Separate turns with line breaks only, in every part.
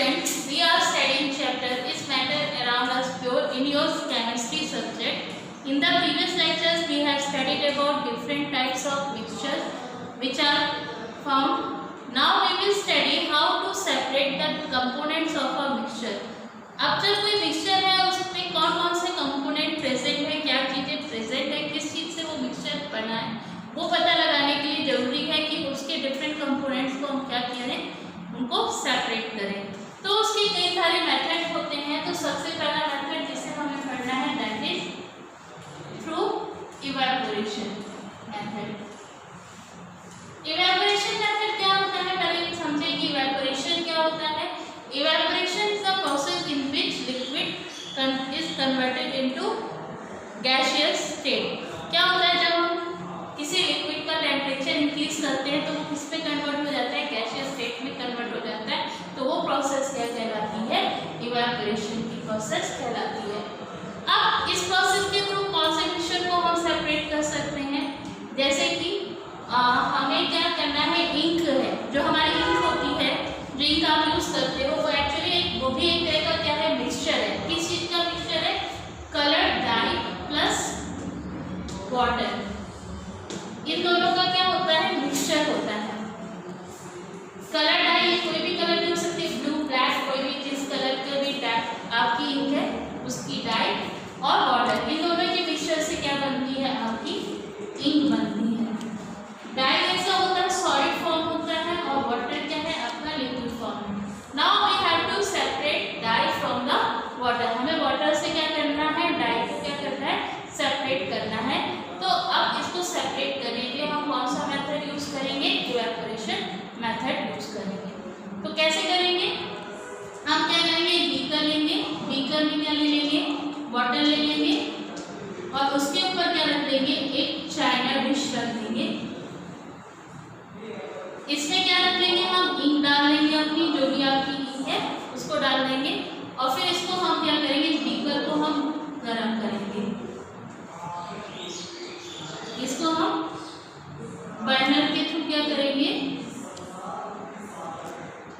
students, we are studying chapter is matter around us pure in your chemistry subject. In the previous lectures, we have studied about different types of mixtures which are found. Now we will study how to separate the components of a mixture. अब जब कोई mixture है उसमें कौन कौन से component present है, क्या चीज़ें प्रेजेंट है, किस चीज़ से वो मिक्सचर बना है, वो पता लगाने के लिए ज़रूरी है कि उसके डिफरेंट कंपोनेंट्स को हम क्या करें, उनको सेपरेट करें। तो उसके कई सारे मेथड होते हैं। तो सबसे पहला मेथड जिसे हमें पढ़ना है that is through evaporation method. Evaporation method क्या होता है, पहले समझें कि इवेपोरेशन क्या होता है। Evaporation is the process in which liquid is converted into gaseous state. क्या होता है, जब हम किसी लिक्विड का टेम्परेचर इंक्रीज करते हैं तो वो किस पे कन्वर्ट हो जाता है, गैसियस स्टेट में कन्वर्ट हो जाता है। तो वो प्रोसेस क्या कहलाती है, इवेपोरेशन की प्रोसेस कहलाती है। अब इस प्रोसेस के थ्रू कौन से मिक्सचर को हम सेपरेट कर सकते हैं, जैसे कि हमें क्या करना है, इंक है, जो हमारी इंक होती है, जो इंक आप यूज करते हो, वो एक्चुअली वो भी एक तरह का क्या है, मिक्सचर है। किस चीज का मिक्सचर है, कलर डाई प्लस वाटर, इन दोनों का क्या होता है, मिक्सचर होता है। कलर डाई कोई भी कलर भी हो सकती है, ब्लू ब्लैक, कोई भी जिस कलर का भी आपकी इंक है उसकी डाई और वाटर, इन दोनों के मिक्सचर से क्या बनती है, आपकी इंक बनती है। डाई कैसा होता है, सॉलिड फॉर्म होता है, और वाटर क्या है, आपका लिक्विड फॉर्म है। Now we have to separate dye from the water. हमें वाटर से क्या करना है, डाई को क्या करना है, सेपरेट करना है। तो अब इसको सेपरेट करने के लिए हम कौन सा मेथड यूज करेंगे, इवेपोरेशन मेथड यूज करेंगे। तो कैसे करेंगे, हम क्या करेंगे, बीकर लेंगे, बीकर में क्या ले लेंगे, वाटर ले लेंगे, और उसके ऊपर क्या रख देंगे, एक चाइना डिश रख देंगे। इसमें क्या रख लेंगे, हम इंक डाल लेंगे, अपनी जो भी आपकी इंक है उसको डाल देंगे, और फिर इसको हम क्या करेंगे, इस बीकर को हम गर्म करेंगे। इसको हम बर्नर के थ्रू क्या करेंगे,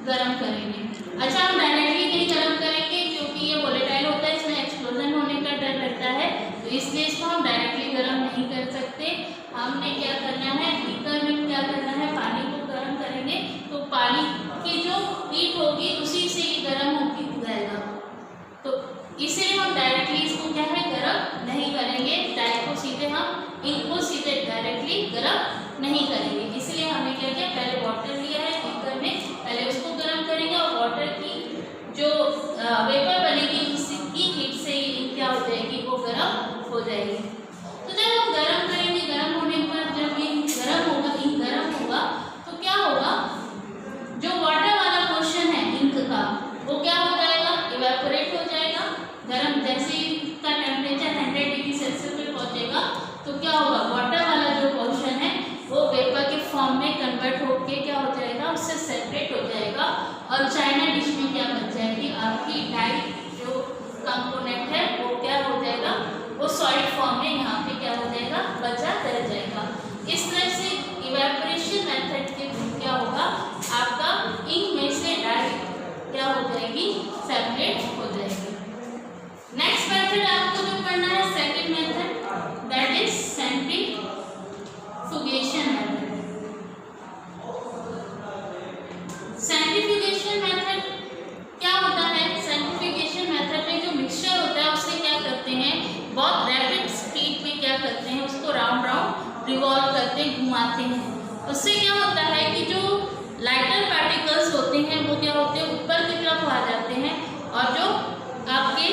गरम करेंगे। अच्छा, हम डायरेक्टली नहीं गरम करेंगे क्योंकि ये वोलेटाइल होता है, इसमें एक्सप्लोजन होने का डर रहता है, तो इसलिए इसको हम डायरेक्टली गरम नहीं कर सकते। हमने क्या करना है, बीकर में क्या करना है, पानी को गर्म करेंगे, तो पानी की जो हीट होगी उसी से ये गर्म होकर जाएगा। तो इसीलिए हम डायरेक्टली इसको क्या है, गर्म नहीं करेंगे। डायरेक्ट को सीधे हम इंक को सीधे डायरेक्टली गर्म नहीं करेंगे, इसलिए हमें क्या किया, पहले वाटर लिया है बीकर में, पहले उसको गर्म करेंगे, और वाटर की जो वेपर बनेगी उसकी हीट से इंक क्या हो जाएगी, वो गर्म हो जाएगी। तो जब हम गर्म करेंगे, गर्म होने पर जब ये गर्म होगा, इंक गर्म होगा, तो क्या होगा, जो वाटर वाला पोर्शन है इंक का, वो क्या हो जाएगा, इवेपोरेट हो जाएगा। गर्म जैसे ही का टेम्परेचर 100 डिग्री सेल्सियस पे पहुंचेगा, तो क्या होगा, वाटर वाला जो पोर्शन है वो वेपर के फॉर्म में कन्वर्ट होके क्या हो जाएगा, उससे सेपरेट हो जाएगा, और चाइना डिश में क्या बच जाएगी, आपकी डाई जो कंपोनेंट है वो क्या हो जाएगा, वो सॉलिड फॉर्म में यहाँ पे क्या हो जाएगा, बचा रह जाएगा। इस तरह से इवेपोरेशन मेथड के थ्रू क्या होगा, आपका इंक में से डाई क्या हो जाएगी, सेपरेट हो जाएगी। नेक्स्ट मेथड आपको जो पढ़ना है, second method, that is centrifugation method. Centrifugation method क्या होता है, सेंट्रीफ्यूगेशन मेथड में जो मिक्सचर होता है उससे क्या करते हैं, बहुत रैपिड स्पीड में क्या करते हैं, उसको राउंड राउंड रिवॉल्व करते हैं, घुमाते हैं। उससे क्या होता है कि जो लाइटर पार्टिकल्स होते हैं वो क्या होते हैं, ऊपर की तरफ आ जाते हैं, और जो आपके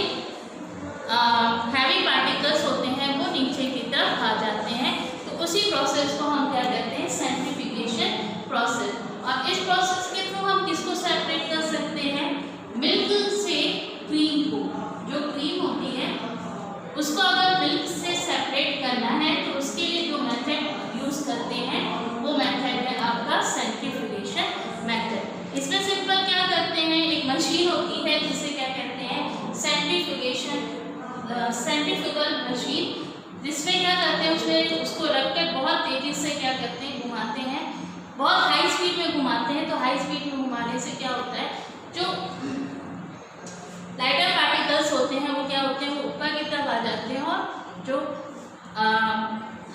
हैवी पार्टिकल्स होते हैं वो नीचे की तरफ आ जाते हैं। तो उसी प्रोसेस को हम क्या कहते हैं, सेंट्रीफ्यूगेशन प्रोसेस। और इस प्रोसेस के थ्रू हम किसको सेपरेट कर सकते हैं, मिल्क से क्रीम को, जो क्रीम होती है उसको अगर मिल्क से सेपरेट करना है तो उसके लिए जो मेथड यूज करते हैं वो मेथड है आपका सेंट्रीफ्यूगेशन मेथड। इसमें सिंपल क्या करते हैं, एक मशीन होती है जिसे क्या कहते हैं, सेंट्रीफ्यूगल मशीन, जिसमें क्या करते हैं, उसमें उसको रखकर बहुत तेजी से क्या करते हैं, घुमाते हैं, बहुत हाई स्पीड में घुमाते हैं। तो हाई स्पीड में घुमाने से क्या होता है, जो जो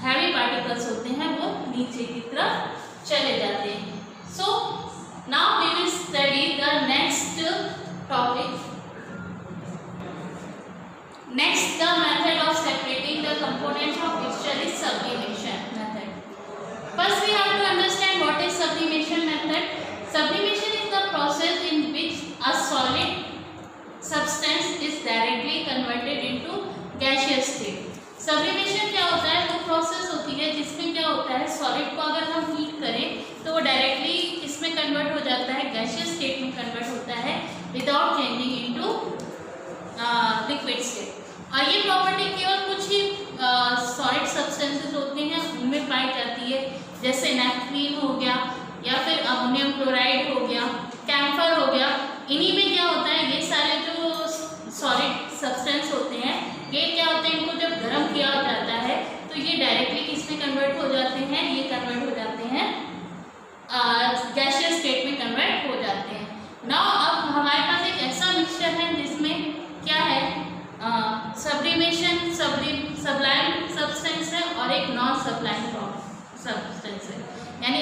हैवी पार्टिकल्स होते हैं वो नीचे की तरफ चले जाते हैं। So now we will study the next topic. Next the method of separating the components of mixture is sublimation method. First we have to understand what is sublimation method. Sublimation is the process in which a solid substance is directly converted into gaseous state। Sublimation क्या होता है? वो process होती है जिसमें क्या होता है, सॉलिड को अगर हम हीट करें तो वो डायरेक्टली इसमें कन्वर्ट हो जाता है, गैसियस स्टेट में कन्वर्ट होता है without changing into liquid state. और ये प्रॉपर्टी केवल कुछ ही सॉलिड सब्सटेंसेस होते हैं उनमें पाई जाती है, जैसे नेफ्थलीन हो गया या फिर अमोनियम क्लोराइड हो गया, कैम्फर हो गया। इन्हीं में क्या होता है, ये सारे जो सॉलिड सब्सटेंस होते हैं ये क्या होते हैं, इनको जब गर्म किया जाता है तो ये डायरेक्टली किसमें कन्वर्ट हो जाते हैं, ये कन्वर्ट हो जाते हैं गैसियस स्टेट में कन्वर्ट हो जाते हैं। नाउ अब हमारे पास एक ऐसा मिक्सचर है जिसमें क्या है, सब्लिमेशन सब्लाइम सब्सटेंस है और एक नॉन सब्लाइम सब्सटेंस है। यानी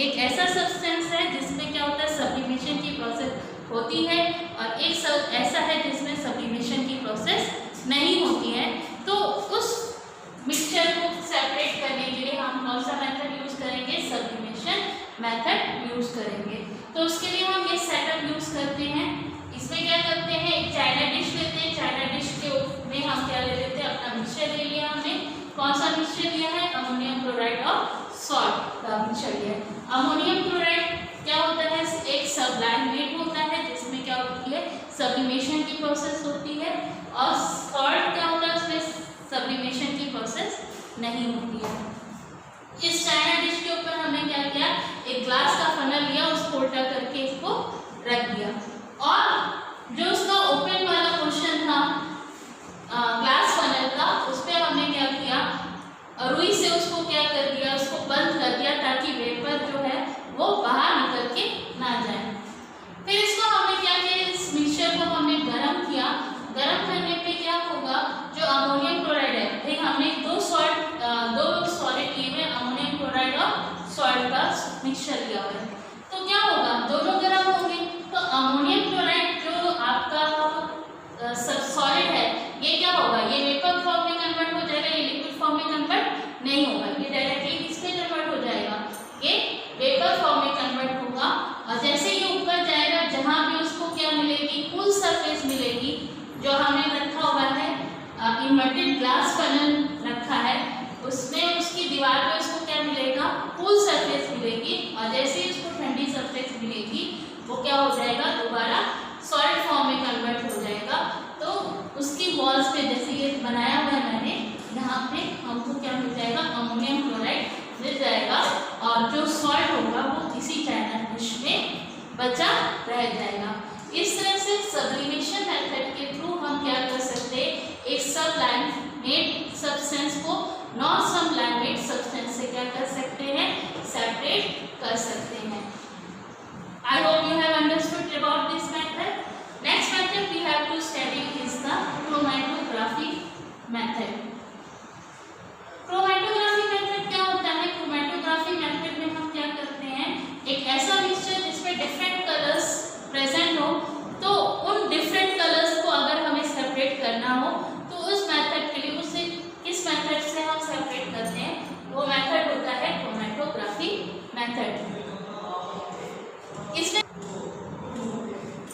एक ऐसा सब्सटेंस है जिसमें क्या होता है, सब्लिमेशन की प्रोसेस होती है और एक ऐसा है जिसमें सब्लिमेशन की प्रोसेस नहीं होती है। तो उस मिक्सचर को सेपरेट करने के लिए हम कौन सा मेथड यूज करेंगे, सब्लिमेशन मेथड यूज करेंगे। तो उसके लिए हम ये सेटअप यूज करते हैं। इसमें क्या करते हैं, एक चाइना डिश लेते हैं, चाइना डिश के में हम क्या ले लेते हैं, अपना मिक्सचर ले लिया हमने। कौन सा मिक्सचर लिया है, अमोनियम क्लोराइड और सॉल्ट का मिक्सचर लिया है। अमोनियम क्लोराइड क्या होता है, एक सब्लाइमेट होता है जिसमें क्या होती है, सब्लिमेशन की प्रोसेस होती है। और सॉल्ट क्या होता है, उसमें सब्लिमेशन की प्रोसेस नहीं होती है। इस चाइना डिश के ऊपर हमने क्या किया, एक ग्लास का फनल लिया, उसको उल्टा करके इसको रख दिया और जो उसका ओपन वाला पोर्शन था ग्लास फनल का, उस पर हमने क्या किया, रुई से उसको क्या कर दिया, उसको बंद कर दिया ताकि वेपर जो है वो बाहर निकल के ना जाए। फिर इसको हमने क्या किया, इस मिक्सचर को हमने गर्म किया। गर्म करने पे क्या होगा, जो अमोनियम क्लोराइड है, ठीक, हमने दो सॉलिड लिए हुए, अमोनियम क्लोराइड और सॉल्ट का मिक्सचर लिया हुआ है। तो क्या होगा, दोनों गर्म होंगे तो अमोनियम क्लोराइड जो आपका सॉलिड है ये क्या होगा, ये वेपर फॉर्म में कन्वर्ट हो जाएगा, ये लिक्विड फॉर्म में कन्वर्ट नहीं होगा, ये डायरेक्टली किसमें कन्वर्ट हो जाएगा, ये वेपर फॉर्म में कन्वर्ट होगा। और जैसे ये ऊपर जाएगा, जहाँ भी उसको क्या मिलेगी, कूल सरफेस मिलेगी। जो हमने रखा हुआ है इन्वर्टेड ग्लास फनल रखा है, उसमें उसकी दीवार पे उसको क्या मिलेगा, कूल सरफेस मिलेगी। और जैसे ही उसको ठंडी सरफेस मिलेगी वो क्या हो जाएगा, दोबारा सॉलिड फॉर्म में कन्वर्ट हो जाएगा। तो उसकी वॉल्स पे जैसे ये बनाया हुआ है मैंने, यहाँ पे हमको क्या मिल जाएगा, अमोनियम क्लोराइड मिल जाएगा और जो सॉल्ट होगा वो इसी चाइना डिश में बचा रह जाएगा। इस तरह से सब्लिमेशन मेथड के थ्रू हम क्या कर सकते हैं, एक सब्लाइमेट सब्सटेंस को नॉन सब्लाइमेट सब्सटेंस से क्या कर सकते हैं, सेपरेट कर सकते हैं। I hope you have understood about this method. Next method we have to study is the chromatography method. Chromatography method क्या होता है, क्रोमैटोग्राफी मेथड में हम क्या करते हैं, एक ऐसा मिक्सचर जिसमें डिफरेंट कलर्स प्रेजेंट हो, तो उन डिफरेंट कलर्स को अगर हमें सेपरेट करना हो तो उस मेथड के लिए उसे किस मेथड से हम सेपरेट करते हैं, वो मेथड होता है क्रोमैटोग्राफी मेथड। इसमें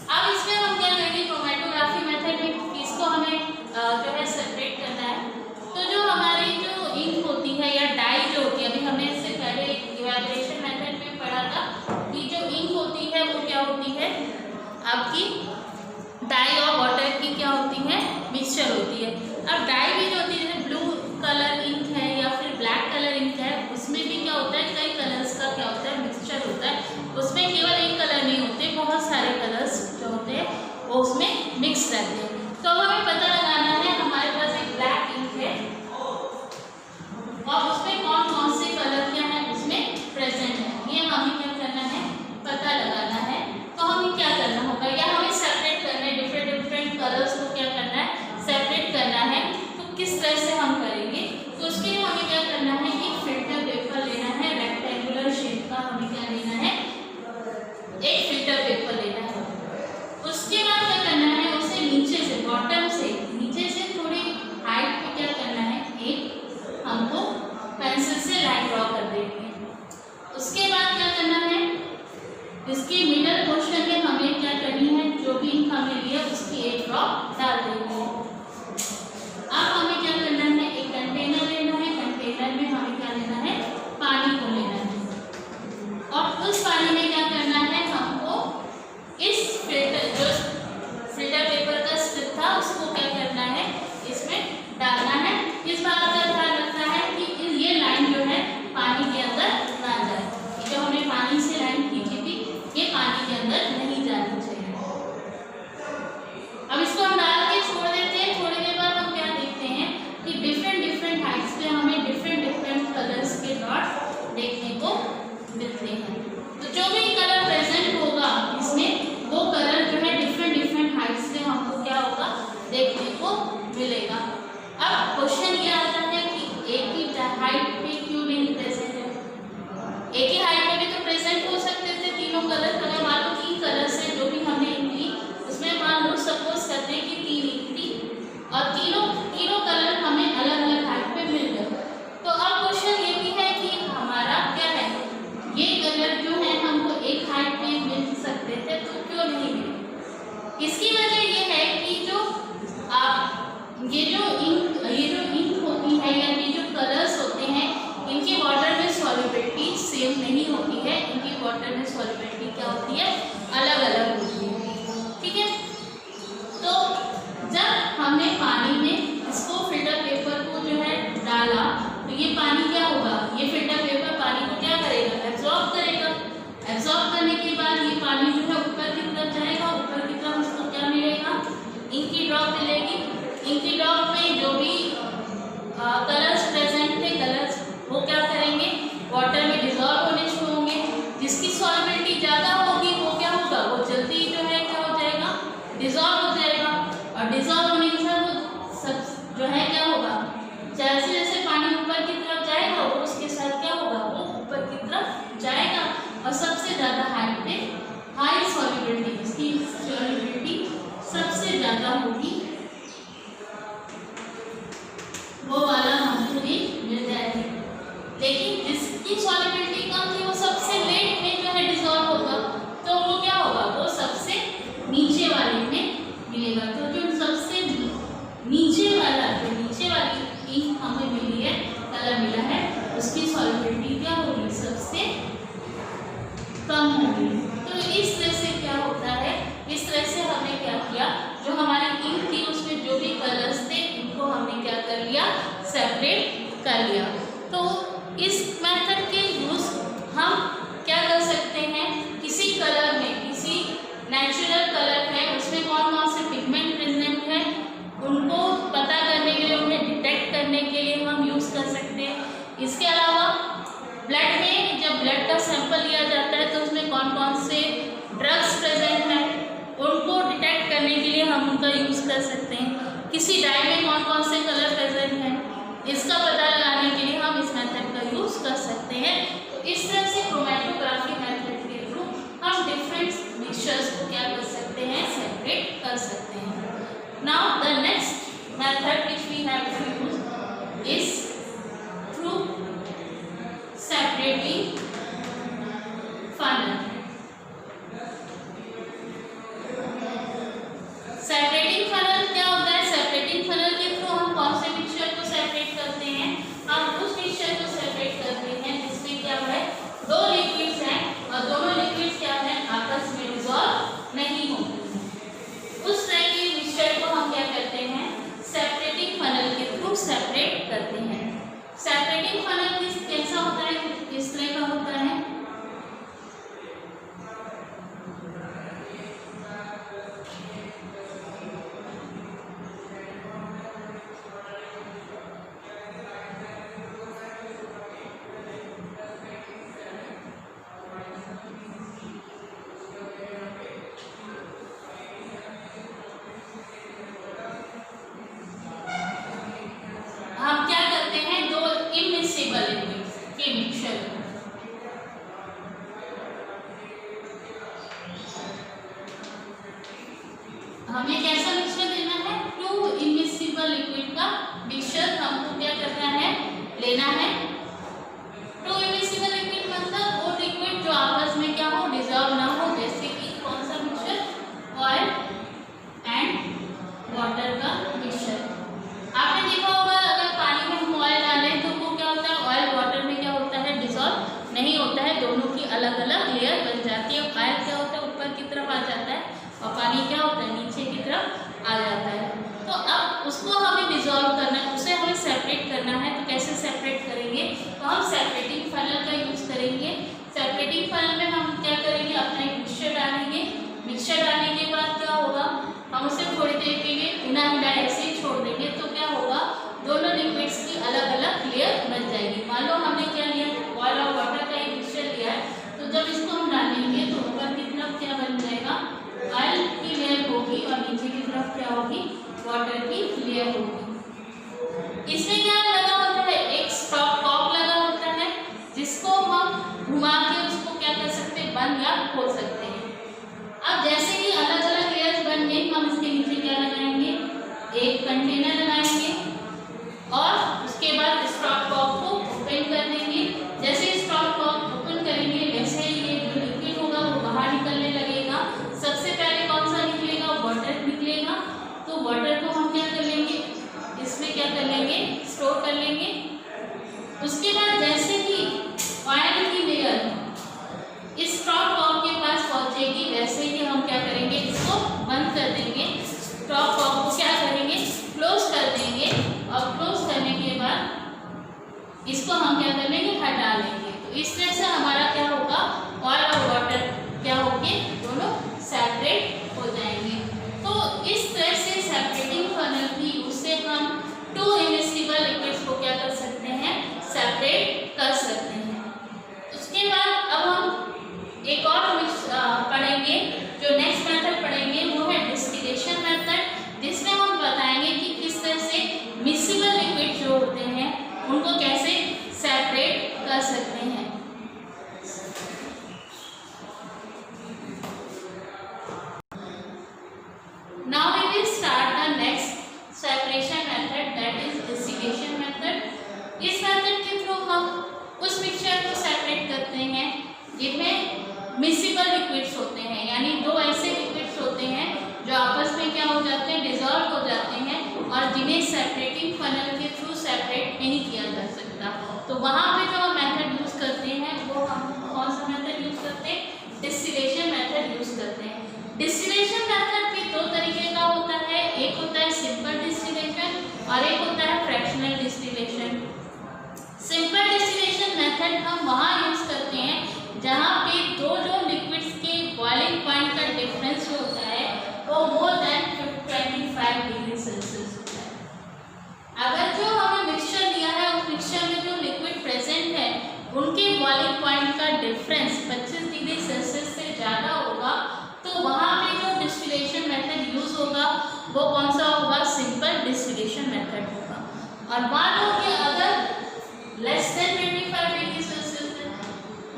अब इसमें हम क्या करेंगे, क्रोमैटोग्राफी मेथड में इसको हमें जो है सेपरेट करना है। तो जो हमारी जो इंक होती है या डाई जो होती है, अभी हमने इससे पहले इवेपोरेशन मेथड में पढ़ा था कि जो इंक होती है वो क्या होती है, आपकी डाई और वाटर की क्या होती है, मिक्सचर होती है। अब डाई भी जो होती है, जैसे ब्लू कलर इंक है या फिर ब्लैक कलर इंक है, उसमें भी क्या होता है, कई कलर्स का क्या होता है, मिक्सचर होता है। उसमें केवल एक कलर नहीं होते, बहुत सारे कलर्स जो होते हैं वो उसमें मिक्स रहते हैं। तो अब हमें पता लगाना है, हमारे पास एक ब्लैक इंक है और उसमें कौन कौन से कलर क्या है उसमें प्रेजेंट है, ये हमें क्या करना है, पता लगाना है। तो हमें क्या करना होगा, या हमें सेपरेट करना है, डिफरेंट कलर्स को क्या करना है, सेपरेट करना है। तो किस तरह से हम करेंगे, नेचुरल कलर है उसमें कौन कौन से पिगमेंट प्रेजेंट है उनको पता करने के लिए, उन्हें डिटेक्ट करने के लिए हम यूज कर सकते हैं। इसके अलावा ब्लड में जब ब्लड का सैंपल लिया जाता है तो उसमें कौन कौन से ड्रग्स प्रेजेंट हैं उनको डिटेक्ट करने के लिए हम उनका यूज कर सकते हैं। किसी डाई में कौन कौन से कलर प्रेजेंट हैं इसका पता लगाने के लिए हम इस मेथड का यूज कर सकते हैं। तो इस तरह से क्रोमैटोग्राफी मेथड के थ्रू हम डिफरेंट मिक्सचर्स को क्या कर सकते हैं, सेपरेट कर सकते हैं। Now the next method which we have to use is through separating funnel. Separating funnel क्या होता है? सेपरेटिंग फनल के थ्रू हम कौन से मिक्सचर को सेपरेट करते हैं? हम उस मिक्सचर को सेपरेट करते हैं जिसमें क्या है, दो लिक्विड्स हैं और दोनों लिक्विड्स क्या है, आपस में डिसॉल्व नहीं होते हैं। उस तरह के मिक्सचर को हम क्या करते हैं, सेपरेटिंग फनल के थ्रू सेपरेट करते हैं। सेपरेटिंग फनल कैसा होता है, किस तरह का होता है? हम क्या करते हैं, दो इमिसिबल लिक्विड्स के मिक्सचर को हमें कैसा मिक्सचर देना है, टू इमिसिबल लिक्विड का मिक्सचर हमको क्या करना है, लेना है। टू इमिसिबल लिक्विड मतलब वो लिक्विड जो आपस में क्या हो, डिसॉल्व ना हो, जैसे कि कौन सा मिक्सचर, ऑयल एंड वाटर का मिक्सचर। आपने देखा होगा अगर पानी में हम ऑयल डालें तो वो क्या होता है, ऑयल वाटर में क्या होता है, डिसॉल्व नहीं होता है, दोनों की अलग अलग लेयर बन जाती है। ऑयल क्या होता है, ऊपर की तरफ आ जाता है और पानी क्या होता है, नीचे की तरफ आ जाता है। तो अब उसको हमें डिसॉल्व करना है, उसे हमें सेपरेट करना है। तो कैसे सेपरेट करेंगे, तो हम सेपरेटिंग फनल का यूज करेंगे। सेपरेटिंग फनल में हम क्या करेंगे, अपना एक मिक्सचर डालेंगे। मिक्सचर डालने के बाद क्या होगा, हम उसे थोड़ी देर के लिए बिना हिलाए ऐसे ही छोड़ देंगे। तो क्या होगा, दोनों लिक्विड्स की अलग अलग लेयर बन जाएगी। मान लो हमने क्या लिया, ऑयल और वाटर का एक मिक्सचर लिया है, तो जब इसको हम डालेंगे तो ऊपर की तरफ क्या बन जाएगा, ऑयल की लेयर होगी और नीचे की तरफ क्या होगी, वाटर की लेयर होगी। इसमें क्या लगा होता है, एक स्टॉप कॉक लगा होता है जिसको हम घुमा के उसको क्या कर सकते हैं, बंद या खोल सकते हैं। अब जैसे ही अलग अलग लेयर्स बन गई, हम इसके नीचे क्या लगाएंगे, एक कंटेनर लगाएंगे और उसके बाद स्टॉप कॉक को ओपन कर देंगे। जैसे स्टॉप कॉक ओपन करेंगे वैसे ये जो लिक्विड होगा वो बाहर निकलने लगेगा। सबसे पहले कौन सा निकलेगा, वाटर निकलेगा। तो वाटर को हम क्या कर लेंगे, इसमें क्या कर लेंगे, स्टोर कर लेंगे। उसके बाद जैसे ही ऑयल की लेयर इस स्टॉप कॉक के पास पहुंचेगी वैसे ही हम क्या करेंगे, इसको बंद कर देंगे। स्टॉप कॉक को क्या करेंगे, क्लोज कर देंगे और क्लोज करने के बाद इसको हम क्या कर लेंगे, हटा लेंगे। तो इस तरह से हमारा क्या होगा, ऑयल और वाटर क्या होंगे, दोनों सेपरेट हो जाएंगे। तो इस तरह से सेपरेटिंग फनल की यूज से हम टू इमिसिबल लिक्विड्स को क्या कर सकते हैं, सेपरेट कर सकते हैं। उसके बाद अब हम एक और पढ़ेंगे, जो नेक्स्ट मेथड पढ़ेंगे वो है डिस्टिलेशन मेथड, जिसमें हम बताएंगे कि किस तरह से मिक्सिबल लिक्विड जो होते हैं उनको कैसे सेपरेट कर सकते हैं। Now we will start the next separation method, that is distillation method. इस मेथड के थ्रू हम उस मिक्सचर को सेपरेट करते हैं जिनमें मिक्सिबल लिक्विड्स होते हैं, यानी दो ऐसे लिक्विड्स होते हैं जो आपस में क्या हो जाते हैं, डिसॉल्व हो जाते हैं और जिन्हें सेपरेटिंग फनल के थ्रू सेपरेट नहीं किया जा सकता। तो वहाँ पे जो हम मेथड यूज करते हैं वो हम कौन सा मेथड यूज करते हैं, डिस्टिलेशन मेथड यूज करते हैं। डिस्टिलेशन मेथड भी दो तरीके का होता है, एक होता है सिंपल डिस्टिलेशन और एक होता है fractional distillation. Simple distillation method हम वहाँ यूज करते हैं जहाँ पे दो लिक्विड्स के बॉइलिंग पॉइंट का डिफरेंस वो कौन सा होगा, सिंपल डिस्टिलेशन मेथड होगा। और मान लो कि अगर लेस देन 25 डिग्री सेल्सियस है,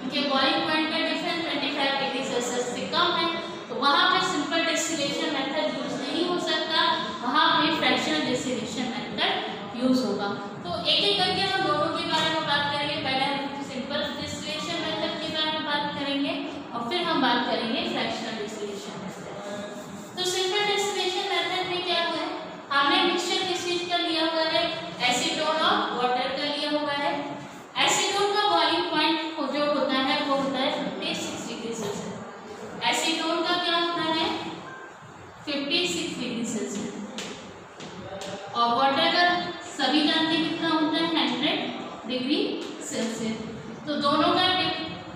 उनके बॉइलिंग पॉइंट का डिफरेंस 25 डिग्री सेल्सियस से कम है, तो वहाँ पे सिंपल डिस्टिलेशन मेथड यूज नहीं हो सकता, वहाँ पे फ्रैक्शनल डिस्टिलेशन मेथड यूज होगा। तो एक एक करके हम दोनों के बारे में बात करेंगे। पहले हम सिंपल डिस्टिलेशन मेथड के बारे में बात करेंगे और फिर हम बात करेंगे फ्रैक्शनल डिस्टिलेशन मेथड। तो सिंपल डिस्टिलेशन मेथड में क्या है, हमने मिक्सचर किस चीज का लिया हुआ है, एसीटोन और वाटर का लिया हुआ है। एसीटोन का बॉइलिंग पॉइंट जो होता है वो होता है 56 डिग्री सेल्सियस। एसीटोन का क्या होता है, 56 डिग्री सेल्सियस। और वाटर का सभी जानते हैं कितना होता है, 100 डिग्री सेल्सियस। तो दोनों का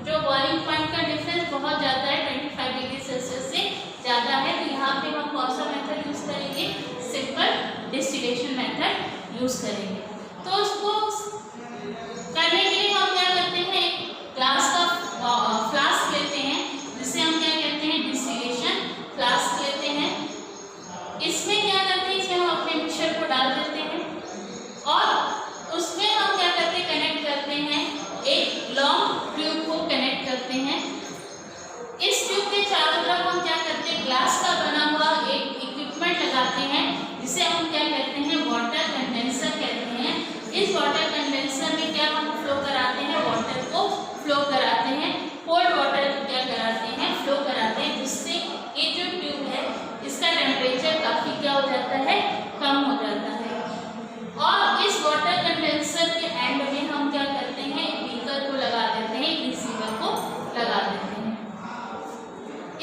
जो बॉइलिंग पॉइंट का डिफरेंस बहुत ज़्यादा है, 25 डिग्री सेल्सियस से ज़्यादा है। तो यहाँ पे हम कौन सा मेथड यूज़ करेंगे, सिंपल डिस्टिलेशन मेथड यूज़ करेंगे। तो उसको करने के लिए हम क्या करते हैं, एक ग्लास का फ्लास्क लेते हैं, जिसे हम क्या कहते हैं, डिस्टिलेशन फ्लास्क लेते हैं। इसमें क्या करते हैं, इसमें हम अपने मिक्सचर को डाल देते हैं और उसमें हम क्या करते हैं, कनेक्ट करते हैं, एक लॉन्ग ट्यूब को कनेक्ट करते हैं। इस ट्यूब के चारों तरफ हम क्या करते हैं, ग्लास का बना हुआ एक इक्विपमेंट लगाते हैं, जिसे हम क्या कहते हैं, वाटर कंडेंसर कहते हैं। इस वाटर कंडेंसर में क्या हम फ्लो कराते हैं, वाटर को फ्लो कराते हैं, कोल्ड वाटर को क्या कराते हैं, फ्लो कराते हैं, जिससे ये जो ट्यूब है इसका टेम्परेचर काफ़ी क्या हो जाता है, कम हो जाता है। और इस वाटर कंडेंसर के एंड में हम क्या करते हैं, बीकर को लगा देते हैं, रिसीवर को लगा देते हैं।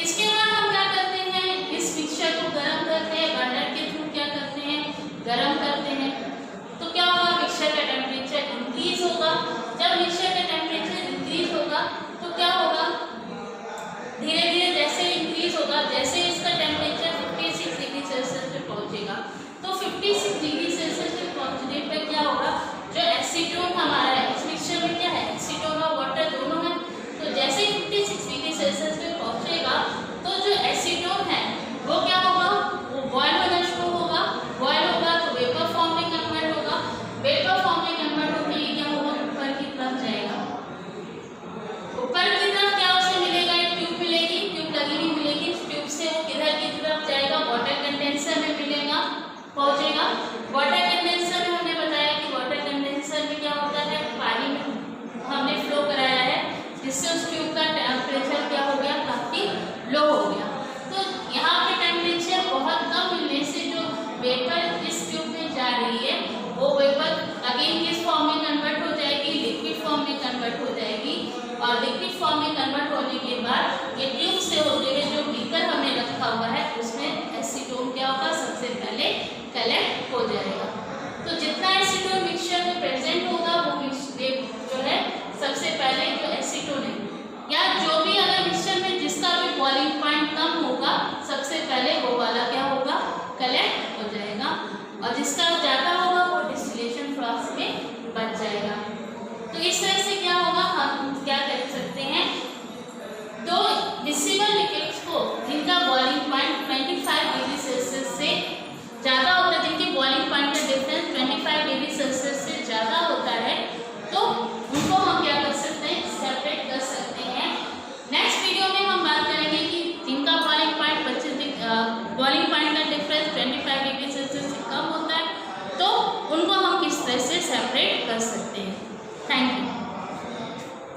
इसके बाद हम क्या करते हैं, इस मिक्सचर को गर्म करते हैं, बर्नर के थ्रू क्या करते हैं, गर्म करते हैं। तो क्या होगा, मिक्सचर का टेम्परेचर इंक्रीज होगा। जब मिक्सचर का टेम्परेचर इंक्रीज होगा तो क्या होगा, धीरे धीरे जैसे इंक्रीज होगा, जैसे इसका टेम्परेचर 56 डिग्री सेल्सियस पे पहुंचेगा, तो 56 डिग्री सेल्सियस पे पहुंचने पे क्या होगा, जो एसीटोन हमारा है, इस मिक्सचर में क्या है, एसीटोन और वाटर दोनों है। तो जैसे ही 56 डिग्री सेल्सियस पे पहुंचेगा तो जो एसीटोन है वो क्या होगा, वो बॉयल होना शुरू होगा। बॉयल होगा तो वेपर फॉर्म में कन्वर्ट होगा। वेपर फॉर्म में कन्वर्ट होकर ये क्या होगा, ऊपर की तरफ जाएगा। ऊपर की तरफ क्या उसे मिलेगा, एक ट्यूब मिलेगी, ट्यूब लगी हुई मिलेगी। इस ट्यूब से वो किधर की तरफ जाएगा, वाटर कंडेंसर में मिलेगा, पहुंचेगा। वाटर कंडेंसर में हमने बताया कि वाटर कंडेंसर में क्या होता है, पानी में हमने फ्लो कराया है, जिससे उस ट्यूब का टेम्परेचर क्या हो गया, काफ़ी लो हो गया। तो यहाँ पे टेम्परेचर बहुत कम मिलने से जो वेपर इस ट्यूब में जा रही है वो वेपर अगेन किस फॉर्म में कन्वर्ट हो जाएगी, लिक्विड फॉर्म में कन्वर्ट हो जाएगी। और लिक्विड फॉर्म में कन्वर्ट होने के बाद ये ट्यूब से होते हुए जो बीकर हमने रखा हुआ है उसमें एसीटोन क्या होगा, सबसे पहले कलेक्ट हो जाएगा। तो जितना एसीटोन मिक्सचर में प्रेजेंट होगा वो जो है सबसे पहले जो एसीटोन है या जो भी अगर मिक्सचर में जिसका भी बॉइलिंग पॉइंट कम होगा सबसे पहले वो वाला क्या होगा, कलेक्ट हो जाएगा। और जिसका ज़्यादा